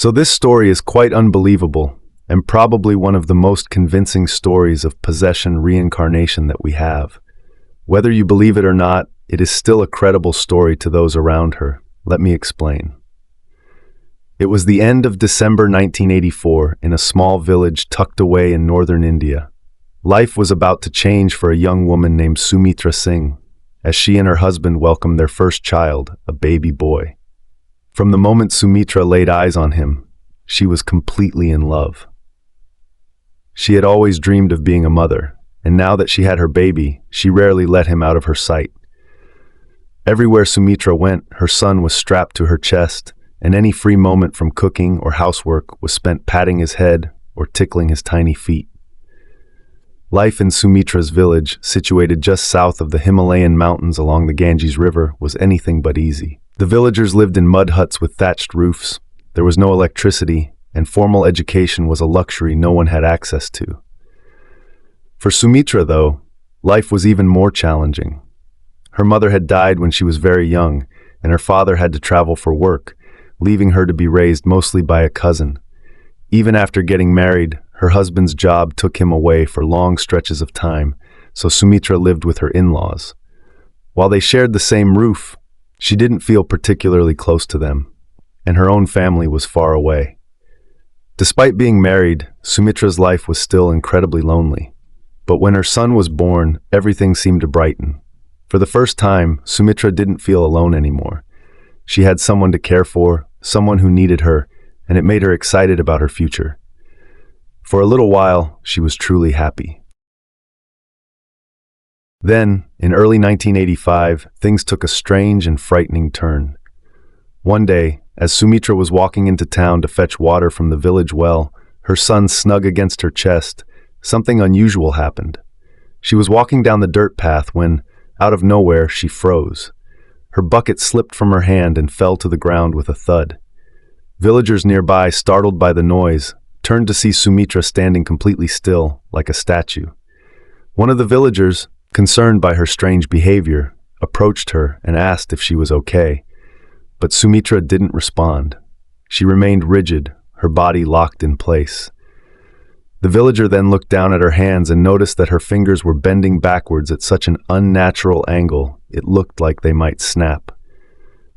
So this story is quite unbelievable and probably one of the most convincing stories of possession reincarnation that we have. Whether you believe it or not, it is still a credible story to those around her. Let me explain. It was the end of December 1984 in a small village tucked away in northern India. Life was about to change for a young woman named Sumitra Singh, as she and her husband welcomed their first child, a baby boy. From the moment Sumitra laid eyes on him, she was completely in love. She had always dreamed of being a mother, and now that she had her baby, she rarely let him out of her sight. Everywhere Sumitra went, her son was strapped to her chest, and any free moment from cooking or housework was spent patting his head or tickling his tiny feet. Life in Sumitra's village, situated just south of the Himalayan mountains along the Ganges River, was anything but easy. The villagers lived in mud huts with thatched roofs. There was no electricity, and formal education was a luxury no one had access to. For Sumitra, though, life was even more challenging. Her mother had died when she was very young, and her father had to travel for work, leaving her to be raised mostly by a cousin. Even after getting married, her husband's job took him away for long stretches of time, so Sumitra lived with her in-laws. While they shared the same roof, she didn't feel particularly close to them, and her own family was far away. Despite being married, Sumitra's life was still incredibly lonely. But when her son was born, everything seemed to brighten. For the first time, Sumitra didn't feel alone anymore. She had someone to care for, someone who needed her, and it made her excited about her future. For a little while, she was truly happy. Then, in early 1985, things took a strange and frightening turn. One day, as Sumitra was walking into town to fetch water from the village well, her son snug against her chest, something unusual happened. She was walking down the dirt path when, out of nowhere, she froze. Her bucket slipped from her hand and fell to the ground with a thud. Villagers nearby, startled by the noise, turned to see Sumitra standing completely still, like a statue. One of the villagers, concerned by her strange behavior, approached her and asked if she was okay. But Sumitra didn't respond. She remained rigid, her body locked in place. The villager then looked down at her hands and noticed that her fingers were bending backwards at such an unnatural angle it looked like they might snap.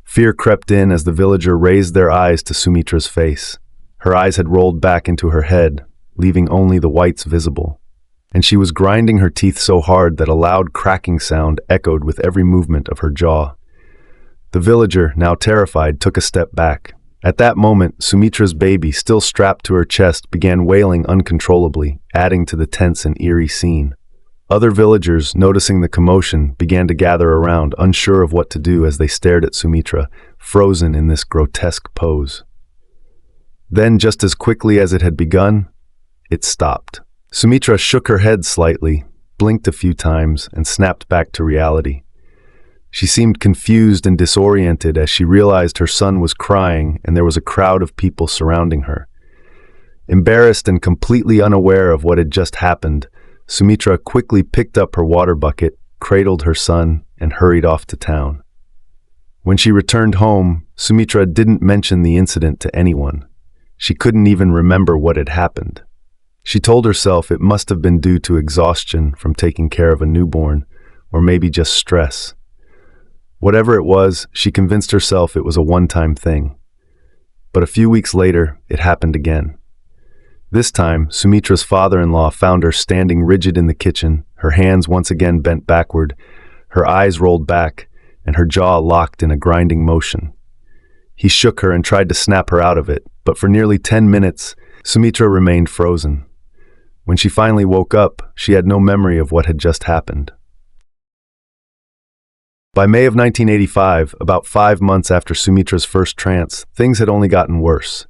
Fear crept in as the villager raised their eyes to Sumitra's face. Her eyes had rolled back into her head, leaving only the whites visible. And she was grinding her teeth so hard that a loud cracking sound echoed with every movement of her jaw. The villager, now terrified, took a step back. At that moment, Sumitra's baby, still strapped to her chest, began wailing uncontrollably, adding to the tense and eerie scene. Other villagers, noticing the commotion, began to gather around, unsure of what to do as they stared at Sumitra, frozen in this grotesque pose. Then, just as quickly as it had begun, it stopped. Sumitra shook her head slightly, blinked a few times, and snapped back to reality. She seemed confused and disoriented as she realized her son was crying and there was a crowd of people surrounding her. Embarrassed and completely unaware of what had just happened, Sumitra quickly picked up her water bucket, cradled her son, and hurried off to town. When she returned home, Sumitra didn't mention the incident to anyone. She couldn't even remember what had happened. She told herself it must have been due to exhaustion from taking care of a newborn, or maybe just stress. Whatever it was, she convinced herself it was a one-time thing. But a few weeks later, it happened again. This time, Sumitra's father-in-law found her standing rigid in the kitchen, her hands once again bent backward, her eyes rolled back, and her jaw locked in a grinding motion. He shook her and tried to snap her out of it, but for nearly 10 minutes, Sumitra remained frozen. When she finally woke up, she had no memory of what had just happened. By May of 1985, about 5 months after Sumitra's first trance, things had only gotten worse.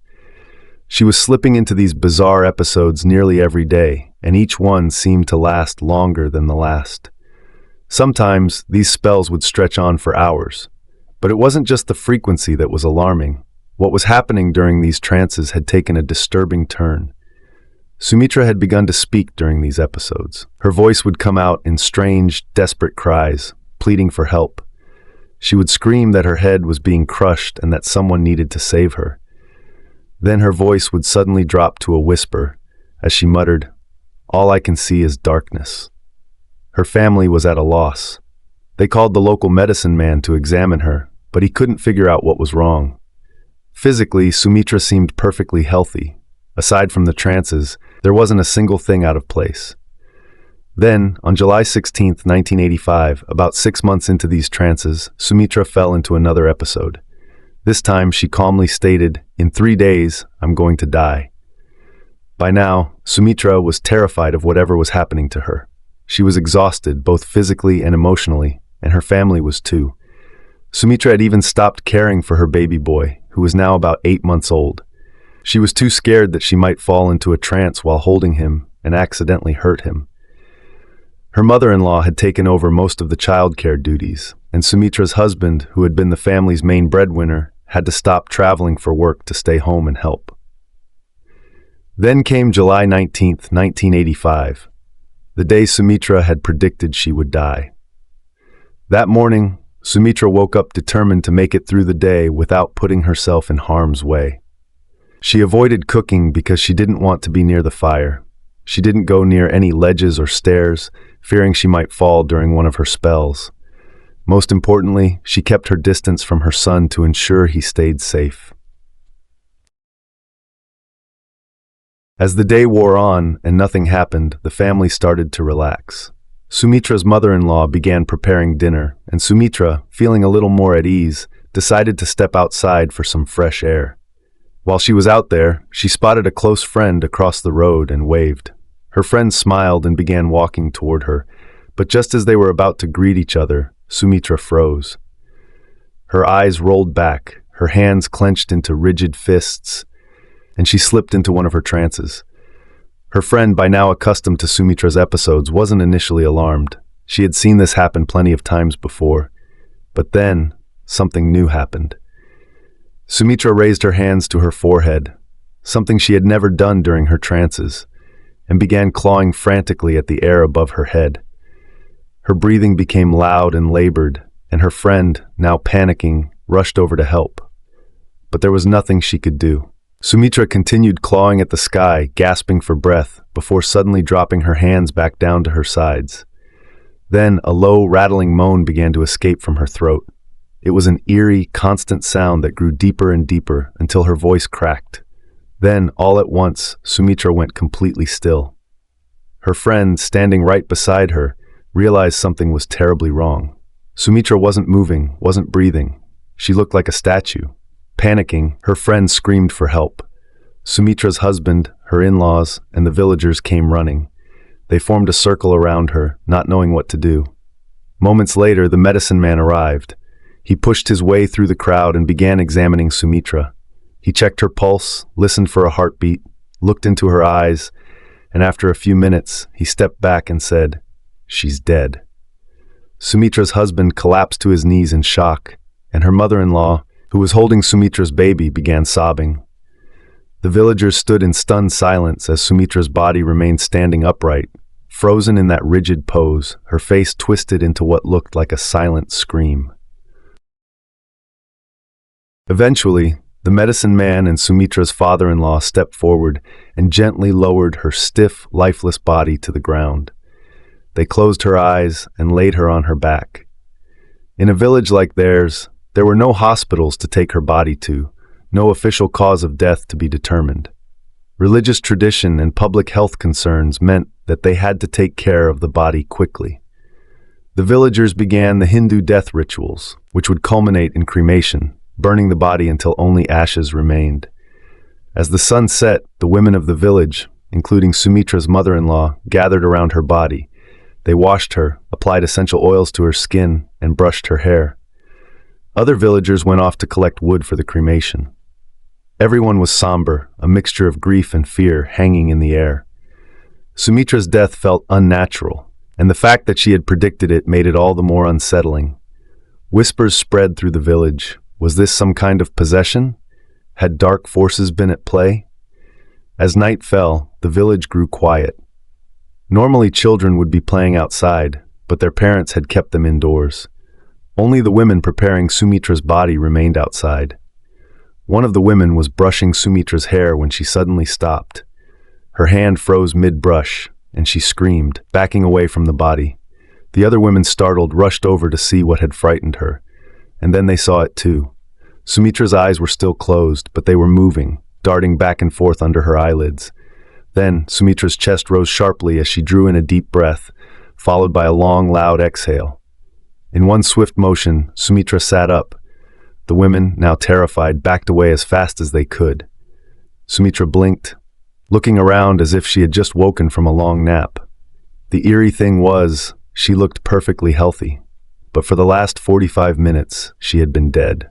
She was slipping into these bizarre episodes nearly every day, and each one seemed to last longer than the last. Sometimes, these spells would stretch on for hours. But it wasn't just the frequency that was alarming. What was happening during these trances had taken a disturbing turn. Sumitra had begun to speak during these episodes. Her voice would come out in strange, desperate cries, pleading for help. She would scream that her head was being crushed and that someone needed to save her. Then her voice would suddenly drop to a whisper as she muttered, "All I can see is darkness." Her family was at a loss. They called the local medicine man to examine her, but he couldn't figure out what was wrong. Physically, Sumitra seemed perfectly healthy. Aside from the trances, there wasn't a single thing out of place. Then, on July 16, 1985, about 6 months into these trances, Sumitra fell into another episode. This time, she calmly stated, "In 3 days, I'm going to die." By now, Sumitra was terrified of whatever was happening to her. She was exhausted, both physically and emotionally, and her family was too. Sumitra had even stopped caring for her baby boy, who was now about 8 months old. She was too scared that she might fall into a trance while holding him and accidentally hurt him. Her mother-in-law had taken over most of the childcare duties, and Sumitra's husband, who had been the family's main breadwinner, had to stop traveling for work to stay home and help. Then came July 19, 1985, the day Sumitra had predicted she would die. That morning, Sumitra woke up determined to make it through the day without putting herself in harm's way. She avoided cooking because she didn't want to be near the fire. She didn't go near any ledges or stairs, fearing she might fall during one of her spells. Most importantly, she kept her distance from her son to ensure he stayed safe. As the day wore on and nothing happened, the family started to relax. Sumitra's mother-in-law began preparing dinner, and Sumitra, feeling a little more at ease, decided to step outside for some fresh air. While she was out there, she spotted a close friend across the road and waved. Her friend smiled and began walking toward her, but just as they were about to greet each other, Sumitra froze. Her eyes rolled back, her hands clenched into rigid fists, and she slipped into one of her trances. Her friend, by now accustomed to Sumitra's episodes, wasn't initially alarmed. She had seen this happen plenty of times before. But then, something new happened. Sumitra raised her hands to her forehead, something she had never done during her trances, and began clawing frantically at the air above her head. Her breathing became loud and labored, and her friend, now panicking, rushed over to help. But there was nothing she could do. Sumitra continued clawing at the sky, gasping for breath, before suddenly dropping her hands back down to her sides. Then a low, rattling moan began to escape from her throat. It was an eerie, constant sound that grew deeper and deeper until her voice cracked. Then, all at once, Sumitra went completely still. Her friend, standing right beside her, realized something was terribly wrong. Sumitra wasn't moving, wasn't breathing. She looked like a statue. Panicking, her friend screamed for help. Sumitra's husband, her in-laws, and the villagers came running. They formed a circle around her, not knowing what to do. Moments later, the medicine man arrived. He pushed his way through the crowd and began examining Sumitra. He checked her pulse, listened for a heartbeat, looked into her eyes, and after a few minutes, he stepped back and said, "She's dead." Sumitra's husband collapsed to his knees in shock, and her mother-in-law, who was holding Sumitra's baby, began sobbing. The villagers stood in stunned silence as Sumitra's body remained standing upright, frozen in that rigid pose, her face twisted into what looked like a silent scream. Eventually, the medicine man and Sumitra's father-in-law stepped forward and gently lowered her stiff, lifeless body to the ground. They closed her eyes and laid her on her back. In a village like theirs, there were no hospitals to take her body to, no official cause of death to be determined. Religious tradition and public health concerns meant that they had to take care of the body quickly. The villagers began the Hindu death rituals, which would culminate in cremation, burning the body until only ashes remained. As the sun set, the women of the village, including Sumitra's mother-in-law, gathered around her body. They washed her, applied essential oils to her skin, and brushed her hair. Other villagers went off to collect wood for the cremation. Everyone was somber, a mixture of grief and fear hanging in the air. Sumitra's death felt unnatural, and the fact that she had predicted it made it all the more unsettling. Whispers spread through the village. Was this some kind of possession? Had dark forces been at play? As night fell, the village grew quiet. Normally children would be playing outside, but their parents had kept them indoors. Only the women preparing Sumitra's body remained outside. One of the women was brushing Sumitra's hair when she suddenly stopped. Her hand froze mid-brush, and she screamed, backing away from the body. The other women, startled, rushed over to see what had frightened her, and then they saw it too. Sumitra's eyes were still closed, but they were moving, darting back and forth under her eyelids. Then Sumitra's chest rose sharply as she drew in a deep breath, followed by a long, loud exhale. In one swift motion, Sumitra sat up. The women, now terrified, backed away as fast as they could. Sumitra blinked, looking around as if she had just woken from a long nap. The eerie thing was, she looked perfectly healthy, but for the last 45 minutes, she had been dead.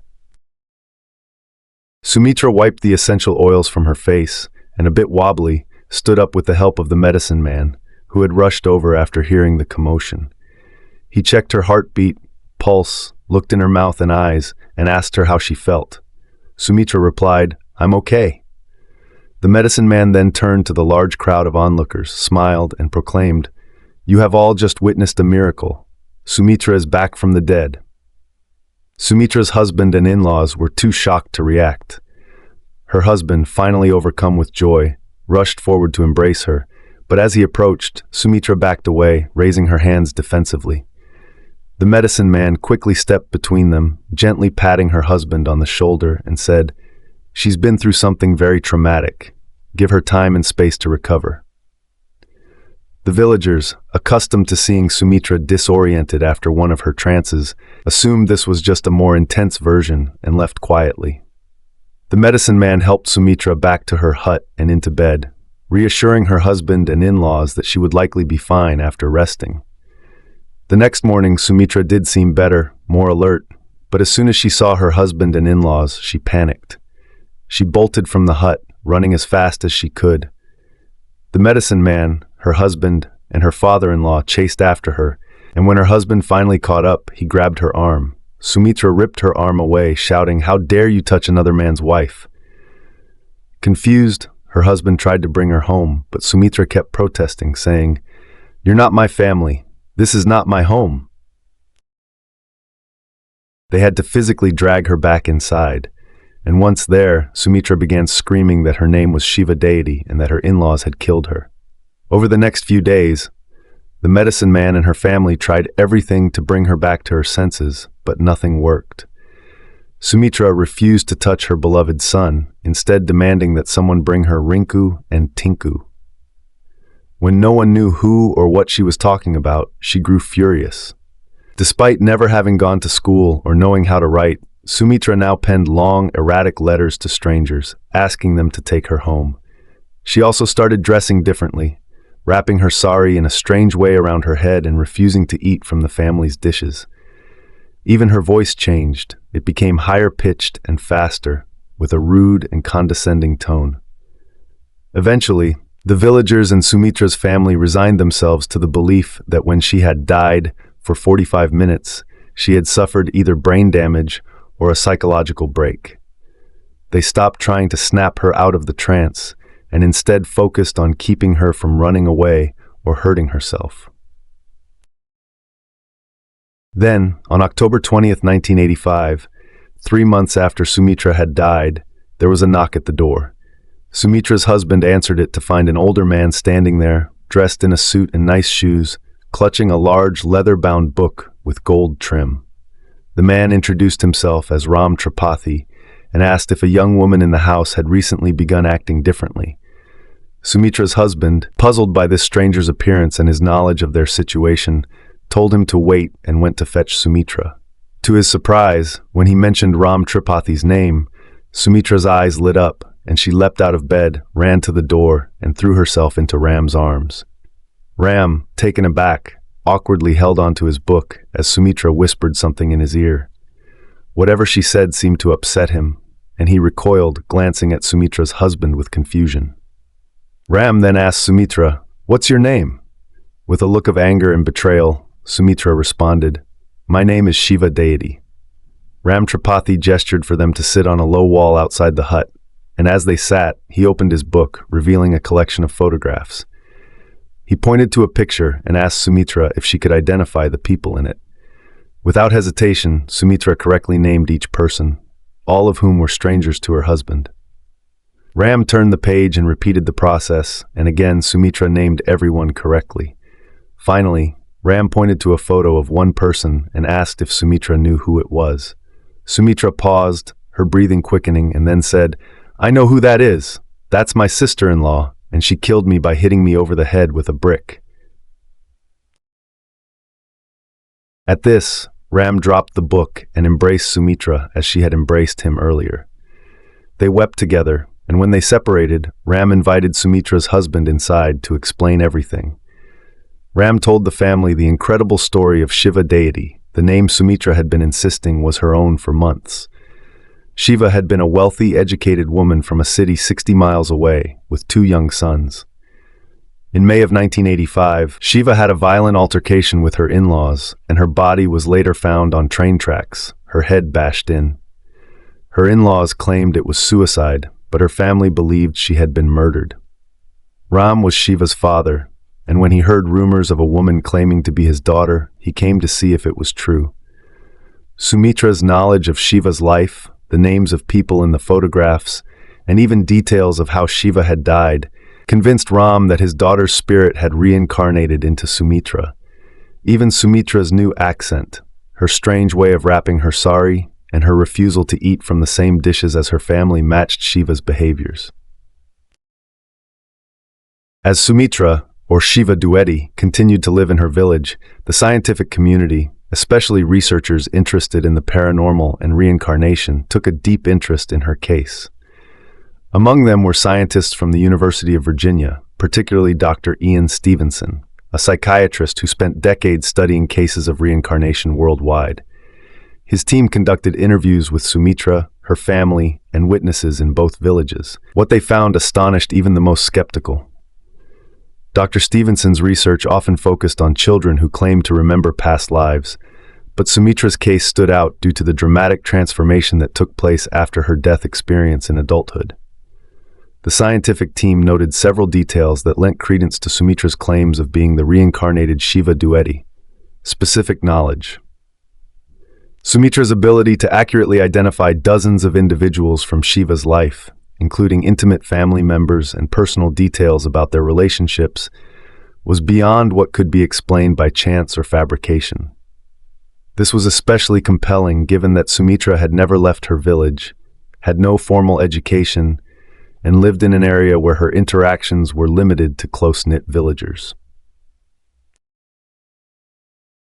Sumitra wiped the essential oils from her face, and a bit wobbly, stood up with the help of the medicine man, who had rushed over after hearing the commotion. He checked her heartbeat, pulse, looked in her mouth and eyes, and asked her how she felt. Sumitra replied, "I'm okay." The medicine man then turned to the large crowd of onlookers, smiled, and proclaimed, "You have all just witnessed a miracle. Sumitra is back from the dead." Sumitra's husband and in-laws were too shocked to react. Her husband, finally overcome with joy, rushed forward to embrace her, but as he approached, Sumitra backed away, raising her hands defensively. The medicine man quickly stepped between them, gently patting her husband on the shoulder, and said, "She's been through something very traumatic. Give her time and space to recover." The villagers, accustomed to seeing Sumitra disoriented after one of her trances, assumed this was just a more intense version and left quietly. The medicine man helped Sumitra back to her hut and into bed, reassuring her husband and in-laws that she would likely be fine after resting. The next morning, Sumitra did seem better, more alert, but as soon as she saw her husband and in-laws, she panicked. She bolted from the hut, running as fast as she could. The medicine man, her husband, and her father-in-law chased after her, and when her husband finally caught up, he grabbed her arm. Sumitra ripped her arm away, shouting, "How dare you touch another man's wife?" Confused, her husband tried to bring her home, but Sumitra kept protesting, saying, "You're not my family. This is not my home." They had to physically drag her back inside, and once there, Sumitra began screaming that her name was Shiva deity and that her in-laws had killed her. Over the next few days, the medicine man and her family tried everything to bring her back to her senses, but nothing worked. Sumitra refused to touch her beloved son, instead demanding that someone bring her Rinku and Tinku. When no one knew who or what she was talking about, she grew furious. Despite never having gone to school or knowing how to write, Sumitra now penned long, erratic letters to strangers, asking them to take her home. She also started dressing differently, wrapping her sari in a strange way around her head and refusing to eat from the family's dishes. Even her voice changed. It became higher-pitched and faster, with a rude and condescending tone. Eventually, the villagers and Sumitra's family resigned themselves to the belief that when she had died for 45 minutes, she had suffered either brain damage or a psychological break. They stopped trying to snap her out of the trance and instead focused on keeping her from running away or hurting herself. Then, on October 20th, 1985, 3 months after Sumitra had died, there was a knock at the door. Sumitra's husband answered it to find an older man standing there, dressed in a suit and nice shoes, clutching a large leather-bound book with gold trim. The man introduced himself as Ram Tripathi and asked if a young woman in the house had recently begun acting differently. Sumitra's husband, puzzled by this stranger's appearance and his knowledge of their situation, told him to wait and went to fetch Sumitra. To his surprise, when he mentioned Ram Tripathi's name, Sumitra's eyes lit up, and she leapt out of bed, ran to the door, and threw herself into Ram's arms. Ram, taken aback, awkwardly held onto his book as Sumitra whispered something in his ear. Whatever she said seemed to upset him, and he recoiled, glancing at Sumitra's husband with confusion. Ram then asked Sumitra, "What's your name?" With a look of anger and betrayal, Sumitra responded, "My name is Shiva deity." Ram Tripathi gestured for them to sit on a low wall outside the hut, and as they sat, he opened his book, revealing a collection of photographs. He pointed to a picture and asked Sumitra if she could identify the people in it. Without hesitation, Sumitra correctly named each person. all of whom were strangers to her husband. Ram turned the page and repeated the process, and again Sumitra named everyone correctly. Finally, Ram pointed to a photo of one person and asked if Sumitra knew who it was. Sumitra paused, her breathing quickening, and then said, "I know who that is. That's my sister-in-law, and she killed me by hitting me over the head with a brick." At this, Ram dropped the book and embraced Sumitra as she had embraced him earlier. They wept together, and when they separated, Ram invited Sumitra's husband inside to explain everything. Ram told the family the incredible story of Shiva deity, the name Sumitra had been insisting was her own for months. Shiva had been a wealthy, educated woman from a city 60 miles away, with 2 young sons. In May of 1985, Shiva had a violent altercation with her in-laws, and her body was later found on train tracks, her head bashed in. Her in-laws claimed it was suicide, but her family believed she had been murdered. Ram was Shiva's father, and when he heard rumors of a woman claiming to be his daughter, he came to see if it was true. Sumitra's knowledge of Shiva's life, the names of people in the photographs, and even details of how Shiva had died, convinced Ram that his daughter's spirit had reincarnated into Sumitra. Even Sumitra's new accent, her strange way of wrapping her sari, and her refusal to eat from the same dishes as her family matched Shiva's behaviors. As Sumitra, or Shiva Dueti, continued to live in her village, the scientific community, especially researchers interested in the paranormal and reincarnation, took a deep interest in her case. Among them were scientists from the University of Virginia, particularly Dr. Ian Stevenson, a psychiatrist who spent decades studying cases of reincarnation worldwide. His team conducted interviews with Sumitra, her family, and witnesses in both villages. What they found astonished even the most skeptical. Dr. Stevenson's research often focused on children who claimed to remember past lives, but Sumitra's case stood out due to the dramatic transformation that took place after her death experience in adulthood. The scientific team noted several details that lent credence to Sumitra's claims of being the reincarnated Shiva Dueti. Specific knowledge. Sumitra's ability to accurately identify dozens of individuals from Shiva's life, including intimate family members and personal details about their relationships, was beyond what could be explained by chance or fabrication. This was especially compelling given that Sumitra had never left her village, had no formal education, and lived in an area where her interactions were limited to close-knit villagers.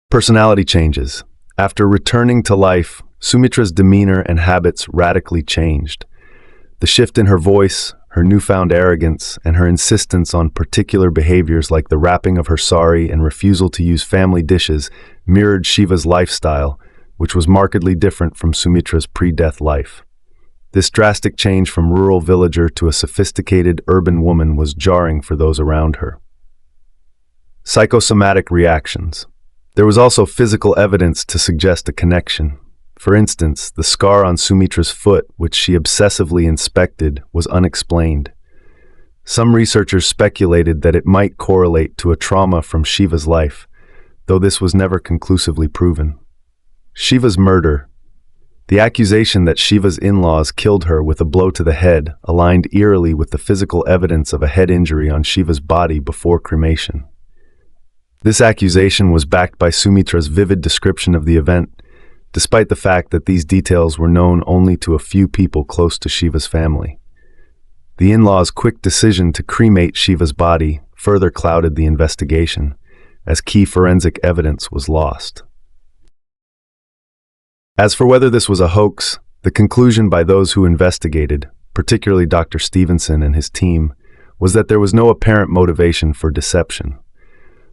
Personality changes. After returning to life, Sumitra's demeanor and habits radically changed. The shift in her voice, her newfound arrogance, and her insistence on particular behaviors like the wrapping of her sari and refusal to use family dishes mirrored Shiva's lifestyle, which was markedly different from Sumitra's pre-death life. This drastic change from rural villager to a sophisticated urban woman was jarring for those around her. Psychosomatic reactions. There was also physical evidence to suggest a connection. For instance, the scar on Sumitra's foot, which she obsessively inspected, was unexplained. Some researchers speculated that it might correlate to a trauma from Shiva's life, though this was never conclusively proven. Shiva's murder. The accusation that Shiva's in-laws killed her with a blow to the head aligned eerily with the physical evidence of a head injury on Shiva's body before cremation. This accusation was backed by Sumitra's vivid description of the event, despite the fact that these details were known only to a few people close to Shiva's family. The in-laws' quick decision to cremate Shiva's body further clouded the investigation, as key forensic evidence was lost. As for whether this was a hoax, the conclusion by those who investigated, particularly Dr. Stevenson and his team, was that there was no apparent motivation for deception.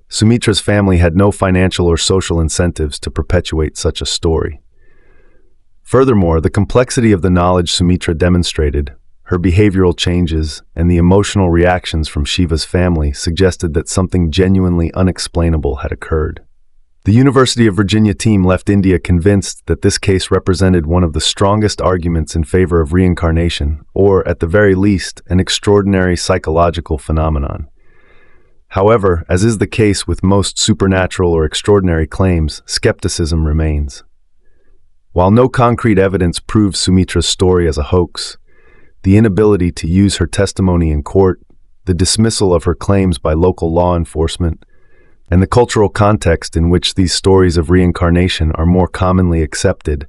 Sumitra's family had no financial or social incentives to perpetuate such a story. Furthermore, the complexity of the knowledge Sumitra demonstrated, her behavioral changes, and the emotional reactions from Shiva's family suggested that something genuinely unexplainable had occurred. The University of Virginia team left India convinced that this case represented one of the strongest arguments in favor of reincarnation, or, at the very least, an extraordinary psychological phenomenon. However, as is the case with most supernatural or extraordinary claims, skepticism remains. While no concrete evidence proves Sumitra's story as a hoax, the inability to use her testimony in court, the dismissal of her claims by local law enforcement, and the cultural context in which these stories of reincarnation are more commonly accepted,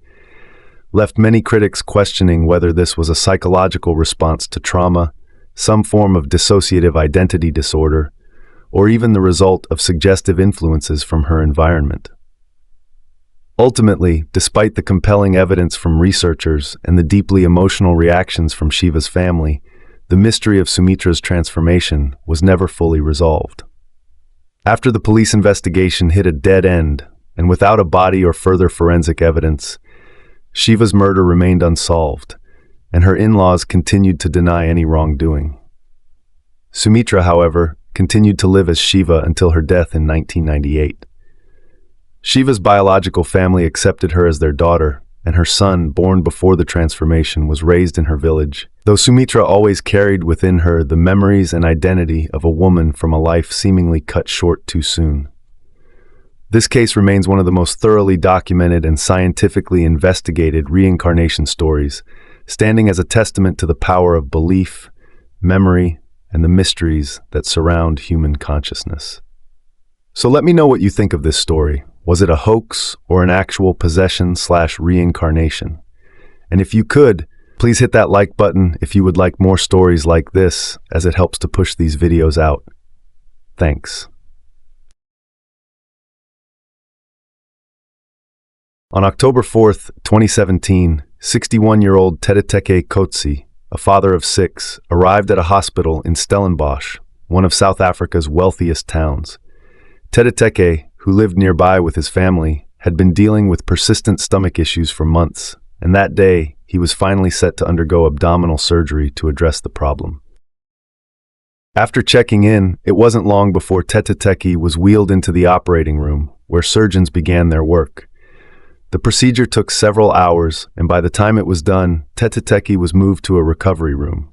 left many critics questioning whether this was a psychological response to trauma, some form of dissociative identity disorder, or even the result of suggestive influences from her environment. Ultimately, despite the compelling evidence from researchers and the deeply emotional reactions from Shiva's family, the mystery of Sumitra's transformation was never fully resolved. After the police investigation hit a dead end, and without a body or further forensic evidence, Shiva's murder remained unsolved, and her in-laws continued to deny any wrongdoing. Sumitra, however, continued to live as Shiva until her death in 1998. Shiva's biological family accepted her as their daughter, and her son, born before the transformation, was raised in her village, though Sumitra always carried within her the memories and identity of a woman from a life seemingly cut short too soon. This case remains one of the most thoroughly documented and scientifically investigated reincarnation stories, standing as a testament to the power of belief, memory, and the mysteries that surround human consciousness. So let me know what you think of this story. Was it a hoax or an actual possession/reincarnation? And if you could, please hit that like button if you would like more stories like this, as it helps to push these videos out. Thanks. On October 4th, 2017, 61-year-old Tedeteke Kotsi, a father of 6, arrived at a hospital in Stellenbosch, one of South Africa's wealthiest towns. Tedeteke, who lived nearby with his family, had been dealing with persistent stomach issues for months, and that day, he was finally set to undergo abdominal surgery to address the problem. After checking in, it wasn't long before Tedeteke was wheeled into the operating room, where surgeons began their work. The procedure took several hours, and by the time it was done, Tedeteke was moved to a recovery room.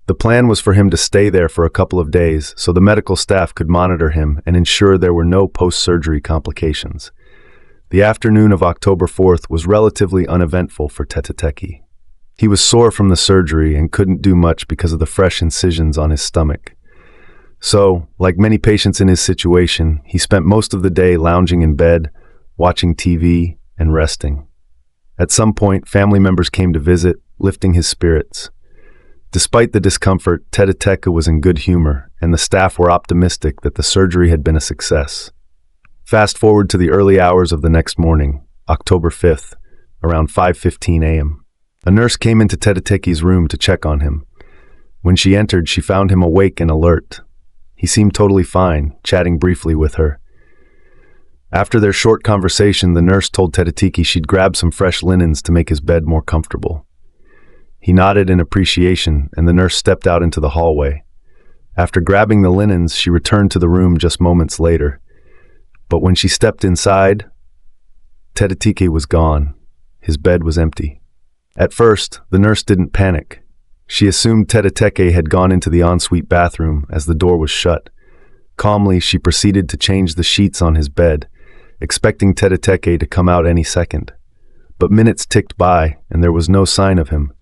The plan was for him to stay there for a couple of days so the medical staff could monitor him and ensure there were no post-surgery complications. The afternoon of October 4th was relatively uneventful for Tedeteke. He was sore from the surgery and couldn't do much because of the fresh incisions on his stomach. So, like many patients in his situation, he spent most of the day lounging in bed, watching TV, and resting. At some point, family members came to visit, lifting his spirits. Despite the discomfort, Tedeteke was in good humor, and the staff were optimistic that the surgery had been a success. Fast forward to the early hours of the next morning, October 5th, around 5:15 a.m. A nurse came into Tedeteke's room to check on him. When she entered, she found him awake and alert. He seemed totally fine, chatting briefly with her. After their short conversation, the nurse told Tedeteke she'd grab some fresh linens to make his bed more comfortable. He nodded in appreciation, and the nurse stepped out into the hallway. After grabbing the linens, she returned to the room just moments later. But when she stepped inside, Tedeteke was gone. His bed was empty. At first, the nurse didn't panic. She assumed Tedeteke had gone into the ensuite bathroom as the door was shut. Calmly, she proceeded to change the sheets on his bed, expecting Tedeteke to come out any second. But minutes ticked by, and there was no sign of him.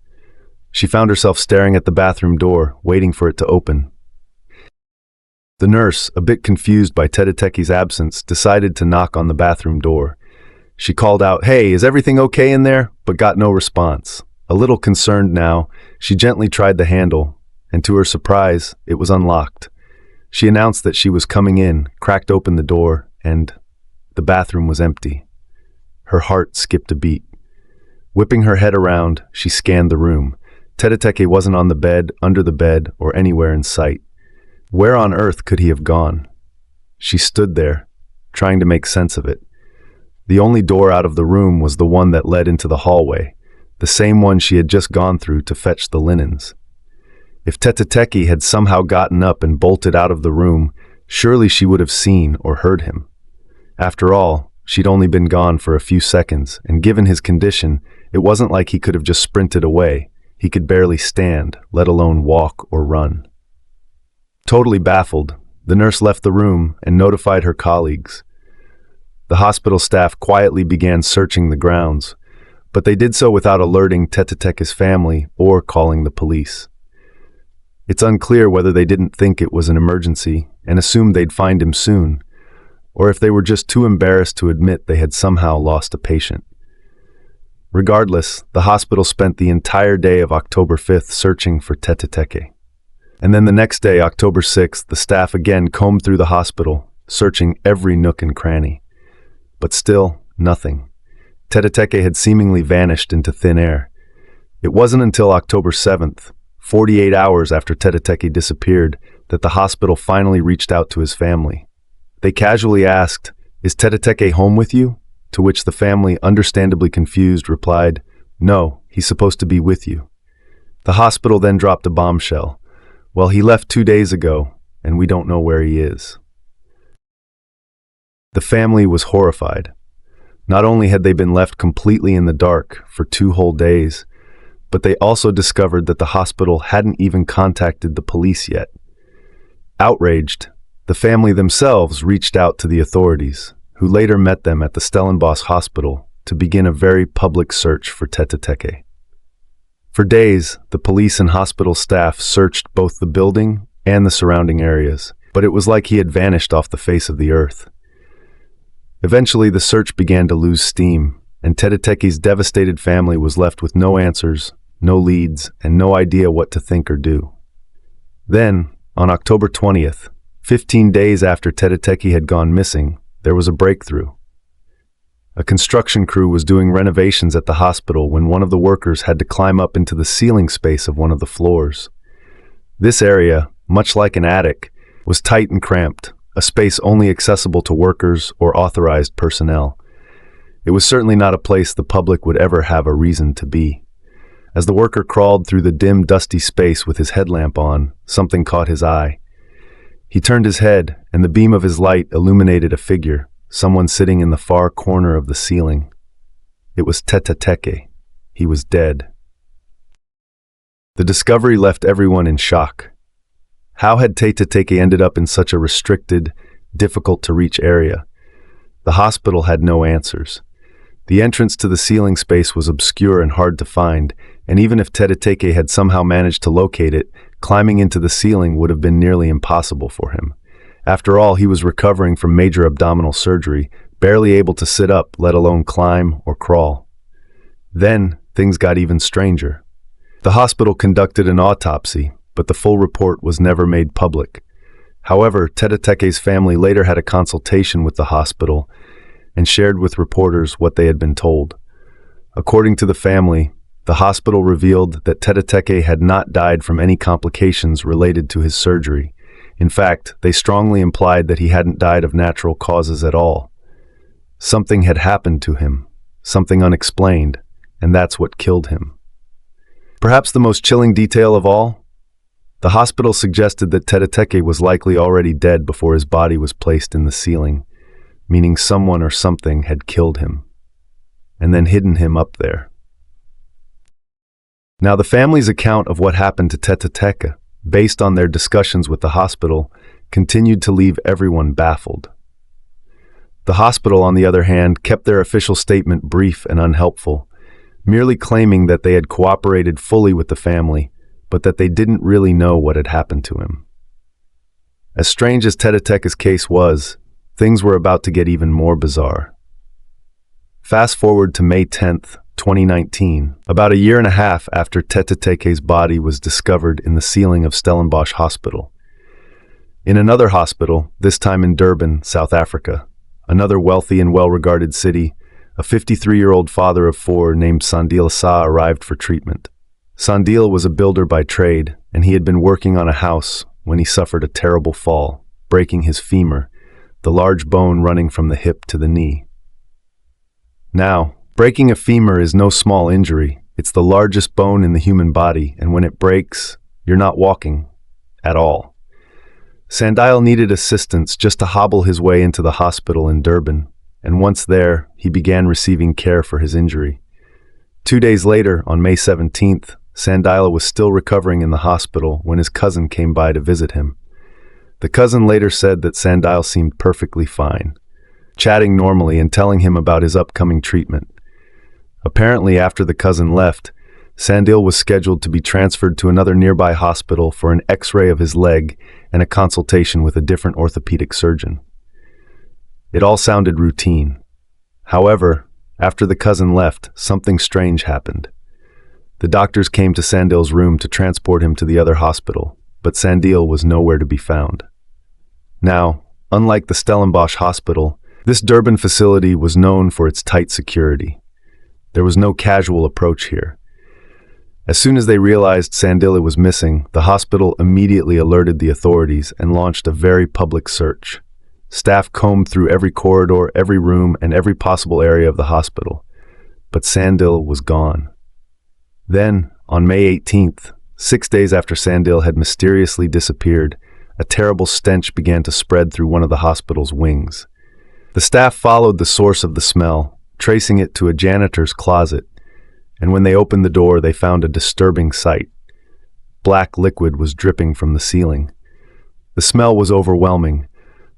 She found herself staring at the bathroom door, waiting for it to open. The nurse, a bit confused by Tedeteke's absence, decided to knock on the bathroom door. She called out, "Hey, is everything okay in there?" but got no response. A little concerned now, she gently tried the handle, and to her surprise, it was unlocked. She announced that she was coming in, cracked open the door, and the bathroom was empty. Her heart skipped a beat. Whipping her head around, she scanned the room. Tedeteke wasn't on the bed, under the bed, or anywhere in sight. Where on earth could he have gone? She stood there, trying to make sense of it. The only door out of the room was the one that led into the hallway, the same one she had just gone through to fetch the linens. If Tedeteke had somehow gotten up and bolted out of the room, surely she would have seen or heard him. After all, she'd only been gone for a few seconds, and given his condition, it wasn't like he could have just sprinted away. He could barely stand, let alone walk or run. Totally baffled, the nurse left the room and notified her colleagues. The hospital staff quietly began searching the grounds, but they did so without alerting Teteteke's family or calling the police. It's unclear whether they didn't think it was an emergency and assumed they'd find him soon, or if they were just too embarrassed to admit they had somehow lost a patient. Regardless, the hospital spent the entire day of October 5th searching for Teteteke. And then the next day, October 6th, the staff again combed through the hospital, searching every nook and cranny. But still, nothing. Teteteke had seemingly vanished into thin air. It wasn't until October 7th, 48 hours after Teteteke disappeared, that the hospital finally reached out to his family. They casually asked, "Is Teteteke home with you?" To which the family, understandably confused, replied, "No, he's supposed to be with you." The hospital then dropped a bombshell. "Well, he left 2 days ago, and we don't know where he is." The family was horrified. Not only had they been left completely in the dark for 2 whole days, but they also discovered that the hospital hadn't even contacted the police yet. Outraged, the family themselves reached out to the authorities, who later met them at the Stellenbosch hospital to begin a very public search for Teteteke. For days, the police and hospital staff searched both the building and the surrounding areas, but it was like he had vanished off the face of the earth. Eventually, the search began to lose steam, and Teteteke's devastated family was left with no answers, no leads, and no idea what to think or do. Then, on October 20th, 15 days after Teteteke had gone missing, there was a breakthrough. A construction crew was doing renovations at the hospital when one of the workers had to climb up into the ceiling space of one of the floors. This area, much like an attic, was tight and cramped, a space only accessible to workers or authorized personnel. It was certainly not a place the public would ever have a reason to be. As the worker crawled through the dim, dusty space with his headlamp on, something caught his eye. He turned his head, and the beam of his light illuminated a figure, someone sitting in the far corner of the ceiling. It was Teteteke. He was dead. The discovery left everyone in shock. How had Teteteke ended up in such a restricted, difficult-to-reach area? The hospital had no answers. The entrance to the ceiling space was obscure and hard to find, and even if Teteteke had somehow managed to locate it, climbing into the ceiling would have been nearly impossible for him. After all, he was recovering from major abdominal surgery, barely able to sit up, let alone climb or crawl. Then, things got even stranger. The hospital conducted an autopsy, but the full report was never made public. However, Teteteke's family later had a consultation with the hospital and shared with reporters what they had been told. According to the family, the hospital revealed that Teteteke had not died from any complications related to his surgery. In fact, they strongly implied that he hadn't died of natural causes at all. Something had happened to him, something unexplained, and that's what killed him. Perhaps the most chilling detail of all? The hospital suggested that Teteteke was likely already dead before his body was placed in the ceiling, meaning someone or something had killed him, and then hidden him up there. Now, the family's account of what happened to Teteteke, based on their discussions with the hospital, continued to leave everyone baffled. The hospital, on the other hand, kept their official statement brief and unhelpful, merely claiming that they had cooperated fully with the family, but that they didn't really know what had happened to him. As strange as Teteteke's case was, things were about to get even more bizarre. Fast forward to May 10th, 2019, about a year and a half after Teteteke's body was discovered in the ceiling of Stellenbosch Hospital. In another hospital, this time in Durban, South Africa, another wealthy and well-regarded city, a 53-year-old father of 4 named Sandile Sa arrived for treatment. Sandile was a builder by trade, and he had been working on a house when he suffered a terrible fall, breaking his femur, the large bone running from the hip to the knee. Now, breaking a femur is no small injury. It's the largest bone in the human body, and when it breaks, you're not walking at all. Sandile needed assistance just to hobble his way into the hospital in Durban, and once there, he began receiving care for his injury. 2 days later, on May 17th, Sandile was still recovering in the hospital when his cousin came by to visit him. The cousin later said that Sandile seemed perfectly fine, chatting normally and telling him about his upcoming treatment. Apparently, after the cousin left, Sandil was scheduled to be transferred to another nearby hospital for an X-ray of his leg and a consultation with a different orthopedic surgeon. It all sounded routine. However, after the cousin left, something strange happened. The doctors came to Sandil's room to transport him to the other hospital, but Sandil was nowhere to be found. Now, unlike the Stellenbosch Hospital, this Durban facility was known for its tight security. There was no casual approach here. As soon as they realized Sandila was missing, the hospital immediately alerted the authorities and launched a very public search. Staff combed through every corridor, every room, and every possible area of the hospital. But Sandil was gone. Then, on May 18th, 6 days after Sandil had mysteriously disappeared, a terrible stench began to spread through one of the hospital's wings. The staff followed the source of the smell, tracing it to a janitor's closet, and when they opened the door, they found a disturbing sight. Black liquid was dripping from the ceiling. The smell was overwhelming,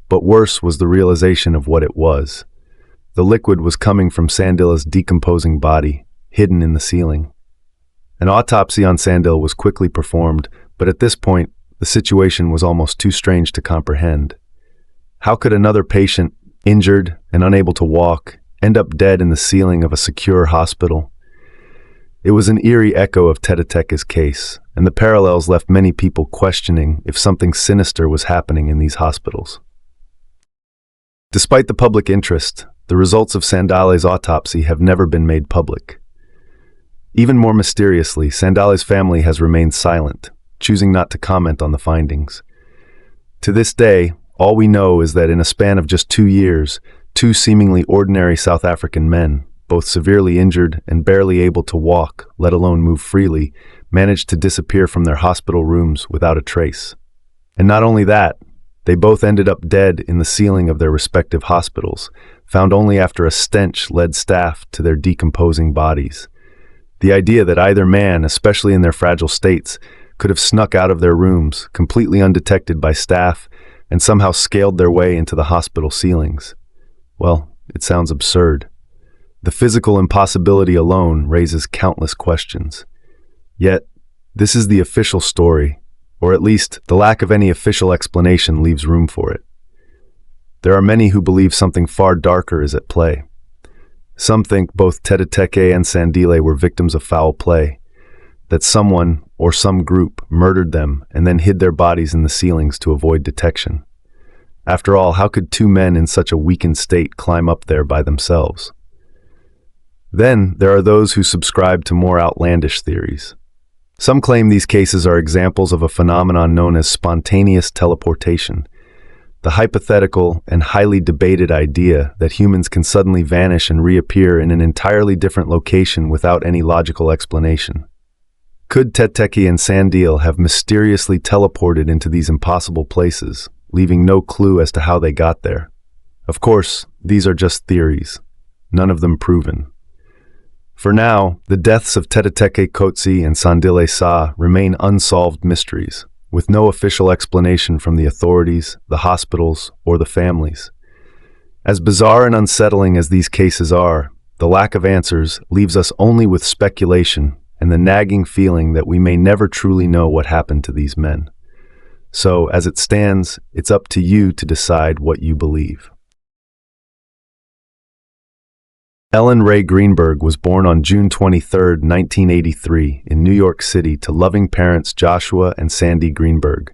but worse was the realization of what it was. The liquid was coming from Sandila's decomposing body, hidden in the ceiling. An autopsy on Sandil was quickly performed, but at this point, the situation was almost too strange to comprehend. How could another patient, injured and unable to walk, end up dead in the ceiling of a secure hospital? It was an eerie echo of Teteteke's case, and the parallels left many people questioning if something sinister was happening in these hospitals. Despite the public interest, the results of Sandale's autopsy have never been made public. Even more mysteriously, Sandale's family has remained silent, choosing not to comment on the findings. To this day, all we know is that in a span of just 2 years, 2 seemingly ordinary South African men, both severely injured and barely able to walk, let alone move freely, managed to disappear from their hospital rooms without a trace. And not only that, they both ended up dead in the ceiling of their respective hospitals, found only after a stench led staff to their decomposing bodies. The idea that either man, especially in their fragile states, could have snuck out of their rooms, completely undetected by staff, and somehow scaled their way into the hospital ceilings. Well, it sounds absurd. The physical impossibility alone raises countless questions. Yet, this is the official story, or at least the lack of any official explanation leaves room for it. There are many who believe something far darker is at play. Some think both Teteteke and Sandile were victims of foul play, that someone or some group murdered them and then hid their bodies in the ceilings to avoid detection. After all, how could 2 men in such a weakened state climb up there by themselves? Then there are those who subscribe to more outlandish theories. Some claim these cases are examples of a phenomenon known as spontaneous teleportation, the hypothetical and highly debated idea that humans can suddenly vanish and reappear in an entirely different location without any logical explanation. Could Teteki and Sandil have mysteriously teleported into these impossible places, leaving no clue as to how they got there? Of course, these are just theories, none of them proven. For now, the deaths of Teteteke Kotsi and Sandile Sa remain unsolved mysteries, with no official explanation from the authorities, the hospitals, or the families. As bizarre and unsettling as these cases are, the lack of answers leaves us only with speculation and the nagging feeling that we may never truly know what happened to these men. So, as it stands, it's up to you to decide what you believe. Ellen Ray Greenberg was born on June 23, 1983, in New York City to loving parents Joshua and Sandy Greenberg.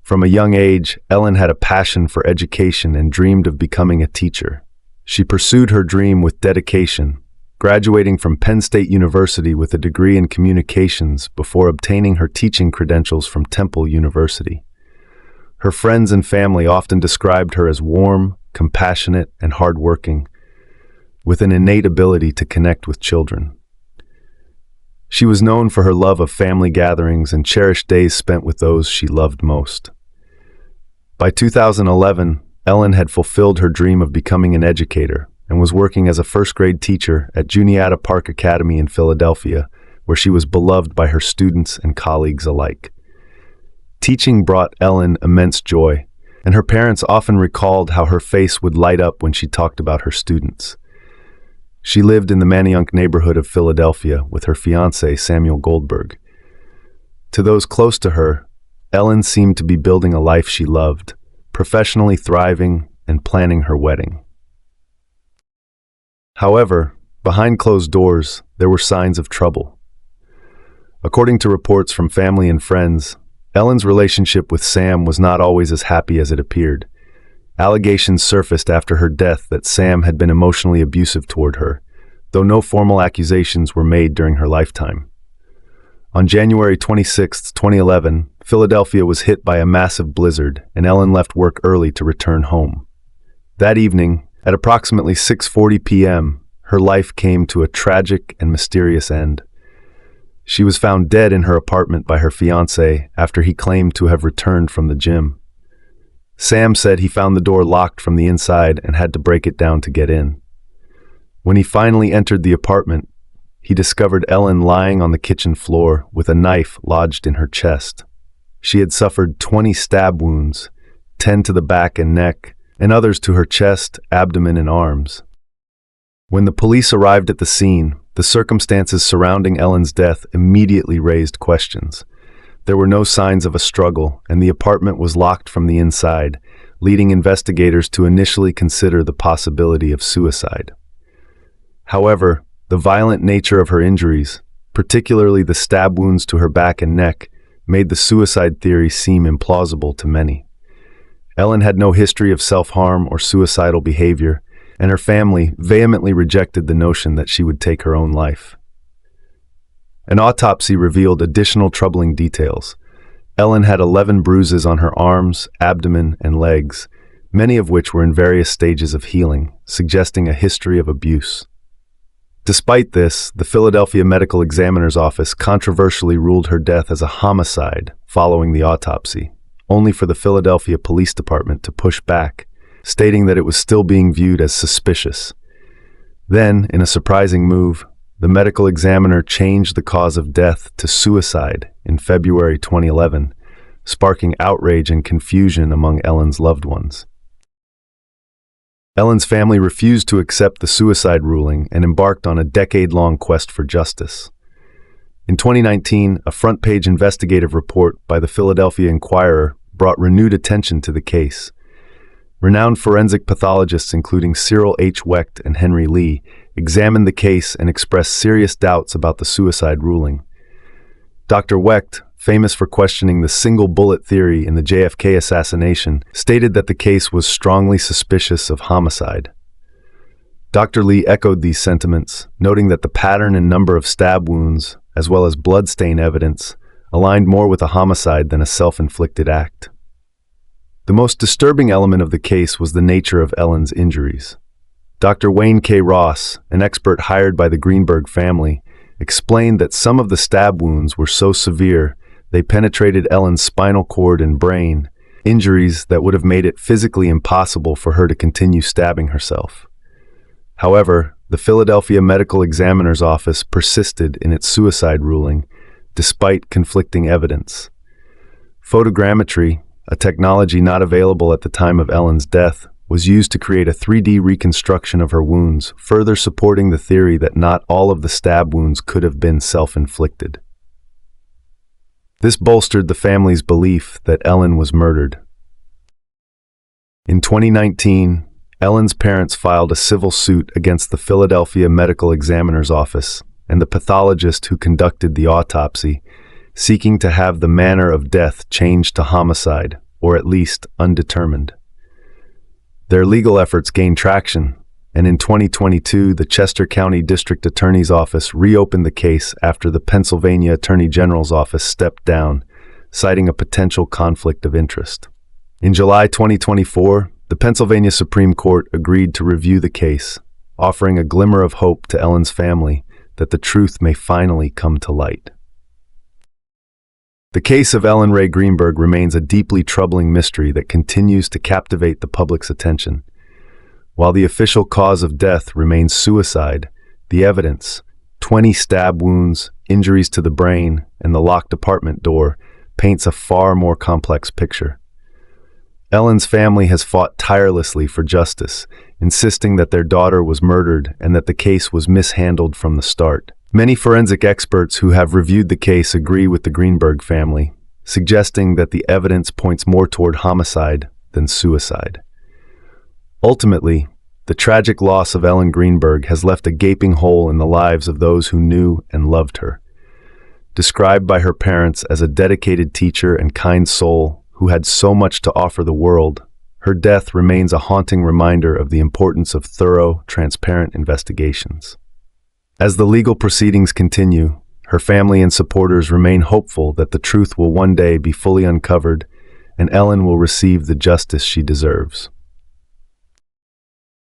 From a young age, Ellen had a passion for education and dreamed of becoming a teacher. She pursued her dream with dedication, graduating from Penn State University with a degree in communications before obtaining her teaching credentials from Temple University. Her friends and family often described her as warm, compassionate, and hardworking, with an innate ability to connect with children. She was known for her love of family gatherings and cherished days spent with those she loved most. By 2011, Ellen had fulfilled her dream of becoming an educator and was working as a first-grade teacher at Juniata Park Academy in Philadelphia, where she was beloved by her students and colleagues alike. Teaching brought Ellen immense joy, and her parents often recalled how her face would light up when she talked about her students. She lived in the Manayunk neighborhood of Philadelphia with her fiancé, Samuel Goldberg. To those close to her, Ellen seemed to be building a life she loved, professionally thriving and planning her wedding. However, behind closed doors, there were signs of trouble. According to reports from family and friends, Ellen's relationship with Sam was not always as happy as it appeared. Allegations surfaced after her death that Sam had been emotionally abusive toward her, though no formal accusations were made during her lifetime. On January 26, 2011, Philadelphia was hit by a massive blizzard, and Ellen left work early to return home. That evening, at approximately 6:40 p.m., her life came to a tragic and mysterious end. She was found dead in her apartment by her fiancé after he claimed to have returned from the gym. Sam said he found the door locked from the inside and had to break it down to get in. When he finally entered the apartment, he discovered Ellen lying on the kitchen floor with a knife lodged in her chest. She had suffered 20 stab wounds, 10 to the back and neck, and others to her chest, abdomen, and arms. When the police arrived at the scene, the circumstances surrounding Ellen's death immediately raised questions. There were no signs of a struggle, and the apartment was locked from the inside, leading investigators to initially consider the possibility of suicide. However, the violent nature of her injuries, particularly the stab wounds to her back and neck, made the suicide theory seem implausible to many. Ellen had no history of self-harm or suicidal behavior, and her family vehemently rejected the notion that she would take her own life. An autopsy revealed additional troubling details. Ellen had 11 bruises on her arms, abdomen, and legs, many of which were in various stages of healing, suggesting a history of abuse. Despite this, the Philadelphia Medical Examiner's Office controversially ruled her death as a homicide following the autopsy, only for the Philadelphia Police Department to push back, stating that it was still being viewed as suspicious. Then, in a surprising move, the medical examiner changed the cause of death to suicide in February 2011, sparking outrage and confusion among Ellen's loved ones. Ellen's family refused to accept the suicide ruling and embarked on a decade-long quest for justice. In 2019, a front-page investigative report by the Philadelphia Inquirer brought renewed attention to the case. Renowned forensic pathologists including Cyril H. Wecht and Henry Lee examined the case and expressed serious doubts about the suicide ruling. Dr. Wecht, famous for questioning the single bullet theory in the JFK assassination, stated that the case was strongly suspicious of homicide. Dr. Lee echoed these sentiments, noting that the pattern and number of stab wounds, as well as bloodstain evidence, aligned more with a homicide than a self-inflicted act. The most disturbing element of the case was the nature of Ellen's injuries. Dr. Wayne K. Ross, an expert hired by the Greenberg family, explained that some of the stab wounds were so severe they penetrated Ellen's spinal cord and brain, injuries that would have made it physically impossible for her to continue stabbing herself. However, the Philadelphia Medical Examiner's Office persisted in its suicide ruling, despite conflicting evidence. Photogrammetry, a technology not available at the time of Ellen's death, was used to create a 3D reconstruction of her wounds, further supporting the theory that not all of the stab wounds could have been self-inflicted. This bolstered the family's belief that Ellen was murdered. In 2019, Ellen's parents filed a civil suit against the Philadelphia Medical Examiner's Office and the pathologist who conducted the autopsy, seeking to have the manner of death changed to homicide, or at least undetermined. Their legal efforts gained traction, and in 2022, the Chester County District Attorney's Office reopened the case after the Pennsylvania Attorney General's Office stepped down, citing a potential conflict of interest. In July 2024, the Pennsylvania Supreme Court agreed to review the case, offering a glimmer of hope to Ellen's family that the truth may finally come to light. The case of Ellen Rae Greenberg remains a deeply troubling mystery that continues to captivate the public's attention. While the official cause of death remains suicide, the evidence, 20 stab wounds, injuries to the brain, and the locked apartment door, paints a far more complex picture. Ellen's family has fought tirelessly for justice, insisting that their daughter was murdered and that the case was mishandled from the start. Many forensic experts who have reviewed the case agree with the Greenberg family, suggesting that the evidence points more toward homicide than suicide. Ultimately, the tragic loss of Ellen Greenberg has left a gaping hole in the lives of those who knew and loved her. Described by her parents as a dedicated teacher and kind soul who had so much to offer the world, her death remains a haunting reminder of the importance of thorough, transparent investigations. As the legal proceedings continue, her family and supporters remain hopeful that the truth will one day be fully uncovered and Ellen will receive the justice she deserves.